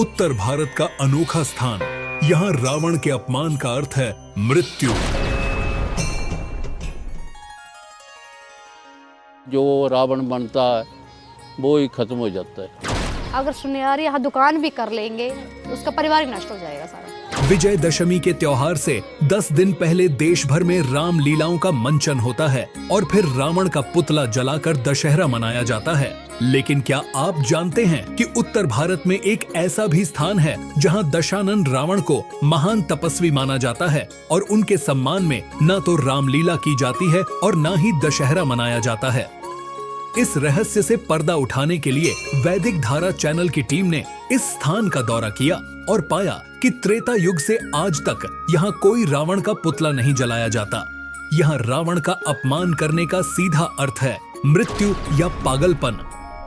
उत्तर भारत का अनोखा स्थान। यहाँ रावण के अपमान का अर्थ है मृत्यु। जो रावण बनता है वो ही खत्म हो जाता है। अगर सुनियार यहाँ दुकान भी कर लेंगे उसका परिवार ही नष्ट हो जाएगा सारा। विजयदशमी के त्योहार से 10 दिन पहले देश भर में राम लीलाओं का मंचन होता है और फिर रावण का पुतला जलाकर दशहरा मनाया जाता है। लेकिन क्या आप जानते हैं कि उत्तर भारत में एक ऐसा भी स्थान है जहां दशानन रावण को महान तपस्वी माना जाता है और उनके सम्मान में न तो रामलीला की जाती है और न ही दशहरा मनाया जाता है। इस रहस्य से पर्दा उठाने के लिए वैदिक धारा चैनल की टीम ने इस स्थान का दौरा किया और पाया कि त्रेता युग से आज तक यहाँ कोई रावण का पुतला नहीं जलाया जाता। यहाँ रावण का अपमान करने का सीधा अर्थ है मृत्यु या पागलपन।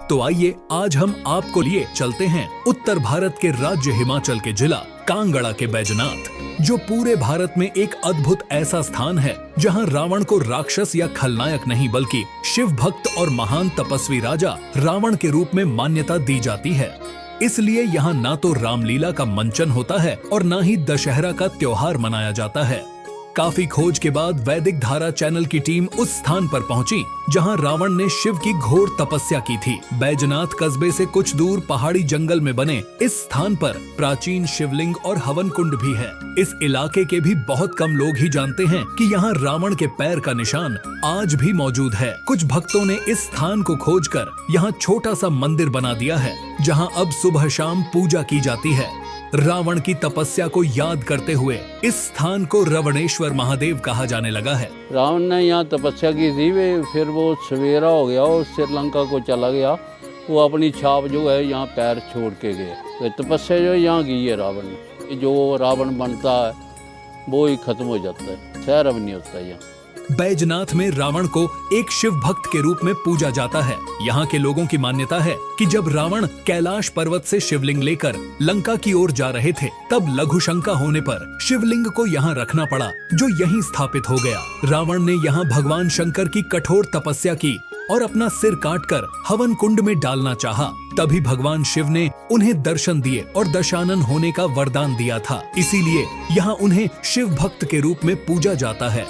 तो आइए आज हम आपको लिए चलते हैं उत्तर भारत के राज्य हिमाचल के जिला कांगड़ा के बैजनाथ, जो पूरे भारत में एक अद्भुत ऐसा स्थान है जहां रावण को राक्षस या खलनायक नहीं बल्कि शिव भक्त और महान तपस्वी राजा रावण के रूप में मान्यता दी जाती है। इसलिए यहाँ ना तो रामलीला का मंचन होता है और ना ही दशहरा का त्योहार मनाया जाता है। काफी खोज के बाद वैदिक धारा चैनल की टीम उस स्थान पर पहुंची जहां रावण ने शिव की घोर तपस्या की थी। बैजनाथ कस्बे से कुछ दूर पहाड़ी जंगल में बने इस स्थान पर प्राचीन शिवलिंग और हवन कुंड भी है। इस इलाके के भी बहुत कम लोग ही जानते हैं कि यहाँ रावण के पैर का निशान आज भी मौजूद है। कुछ भक्तों ने इस स्थान को खोजकर यहाँ छोटा सा मंदिर बना दिया है जहाँ अब सुबह शाम पूजा की जाती है। रावण की तपस्या को याद करते हुए इस स्थान को रवणेश्वर महादेव कहा जाने लगा है। रावण ने यहाँ तपस्या की थी, फिर वो सवेरा हो गया और श्रीलंका को चला गया। वो अपनी छाप जो है यहाँ पैर छोड़ के गए। तो तपस्या जो यहाँ की है रावण ने, जो रावण बनता है वो ही खत्म हो जाता है, शहर अब नहीं होता यहाँ। बैजनाथ में रावण को एक शिव भक्त के रूप में पूजा जाता है। यहाँ के लोगों की मान्यता है कि जब रावण कैलाश पर्वत से शिवलिंग लेकर लंका की ओर जा रहे थे, तब लघु शंका होने पर शिवलिंग को यहाँ रखना पड़ा, जो यहीं स्थापित हो गया। रावण ने यहाँ भगवान शंकर की कठोर तपस्या की और अपना सिर काटकर हवन कुंड में डालना चाहा। तभी भगवान शिव ने उन्हें दर्शन दिए और दशानन होने का वरदान दिया था। इसीलिए यहाँ उन्हें शिव भक्त के रूप में पूजा जाता है।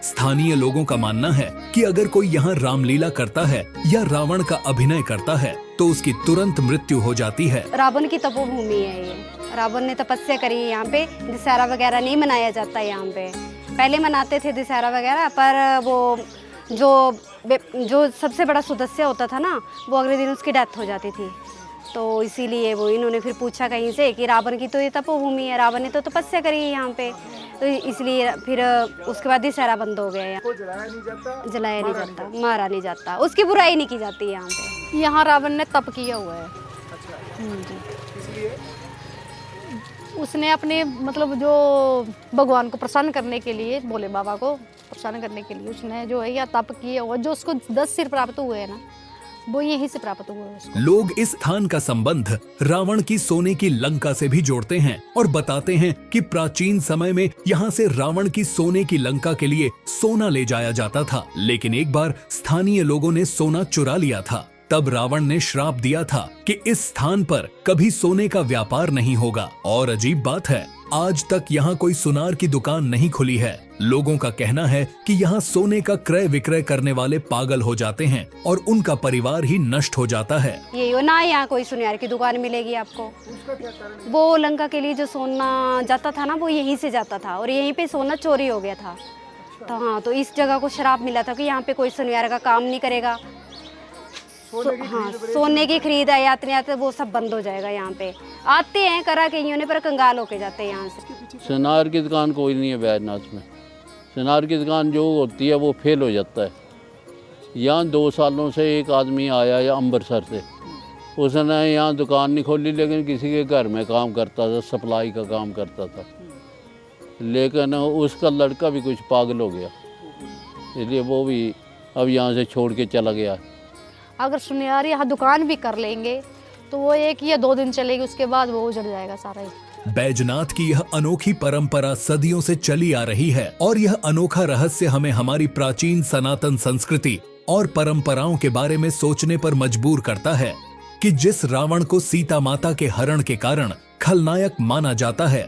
स्थानीय लोगों का मानना है कि अगर कोई यहाँ रामलीला करता है या रावण का अभिनय करता है तो उसकी तुरंत मृत्यु हो जाती है। रावण की तपोभूमि है ये। रावण ने तपस्या करी है यहाँ पे। दशहरा वगैरह नहीं मनाया जाता यहाँ पे। पहले मनाते थे दशहरा वगैरह, पर वो जो सबसे बड़ा सदस्य होता था ना, वो अगले दिन उसकी डेथ हो जाती थी। तो इसीलिए वो इन्होंने फिर पूछा कहीं से कि रावण की तो ये तपोभूमि है, रावण ने तो तपस्या करी है यहाँ पे, तो इसलिए फिर उसके बाद दशहरा बंद हो गया। जलाया नहीं जाता, मारा नहीं जाता, उसकी बुराई नहीं की जाती यहाँ पे। यहाँ रावण ने तप किया हुआ है। जी। उसने अपने मतलब जो भगवान को प्रसन्न करने के लिए, भोले बाबा को प्रसन्न करने के लिए उसने जो है या तप किया हुआ, जो उसको 10 सिर प्राप्त हुए हैं ना, वो यहीं से प्राप्त हुआ है उसको। लोग इस स्थान का संबंध रावण की सोने की लंका से भी जोड़ते हैं और बताते हैं कि प्राचीन समय में यहाँ से रावण की सोने की लंका के लिए सोना ले जाया जाता था। लेकिन एक बार स्थानीय लोगों ने सोना चुरा लिया था। तब रावण ने श्राप दिया था कि इस स्थान पर कभी सोने का व्यापार नहीं होगा। और अजीब बात है, आज तक यहाँ कोई सुनार की दुकान नहीं खुली है। लोगों का कहना है कि यहाँ सोने का क्रय विक्रय करने वाले पागल हो जाते हैं और उनका परिवार ही नष्ट हो जाता है। ये ना यहाँ कोई सुनियार की दुकान मिलेगी आपको। वो लंका के लिए जो सोना जाता था ना, वो यहीं से जाता था और यहीं पे सोना चोरी हो गया था। तो हाँ, तो इस जगह को श्राप मिला था कि यहाँ पे कोई सुनियार का काम नहीं करेगा। हाँ, सोने की खरीद आयात वो सब बंद हो जाएगा। यहाँ पे आते हैं करा के यूँ पर कंगाल होके जाते हैं यहाँ से। सोनार की दुकान कोई नहीं है बैजनाथ में। सोनार की दुकान जो होती है वो फेल हो जाता है। यहाँ 2 सालों से एक आदमी आया या अमृतसर से, उसने यहाँ दुकान नहीं खोली, लेकिन किसी के घर में काम करता था, सप्लाई का काम करता था। लेकिन उसका लड़का भी कुछ पागल हो गया, इसलिए वो भी अब यहाँ से छोड़ के चला गया। अगर सुनियार यहाँ दुकान भी कर लेंगे तो वो 1 या 2 दिन चलेगी, उसके बाद वो उजड़ जाएगा सारा ही। बैजनाथ की यह अनोखी परंपरा सदियों से चली आ रही है और यह अनोखा रहस्य हमें हमारी प्राचीन सनातन संस्कृति और परंपराओं के बारे में सोचने पर मजबूर करता है। कि जिस रावण को सीता माता के हरण के कारण खलनायक माना जाता है,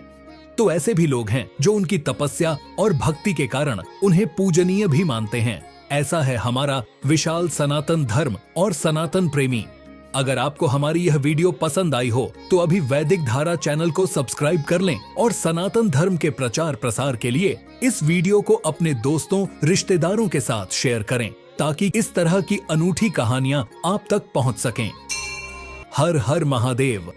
तो ऐसे भी लोग हैं जो उनकी तपस्या और भक्ति के कारण उन्हें पूजनीय भी मानते हैं। ऐसा है हमारा विशाल सनातन धर्म और सनातन प्रेमी। अगर आपको हमारी यह वीडियो पसंद आई हो तो अभी वैदिक धारा चैनल को सब्सक्राइब कर लें और सनातन धर्म के प्रचार प्रसार के लिए इस वीडियो को अपने दोस्तों रिश्तेदारों के साथ शेयर करें, ताकि इस तरह की अनूठी कहानियां आप तक पहुंच सकें। हर हर महादेव।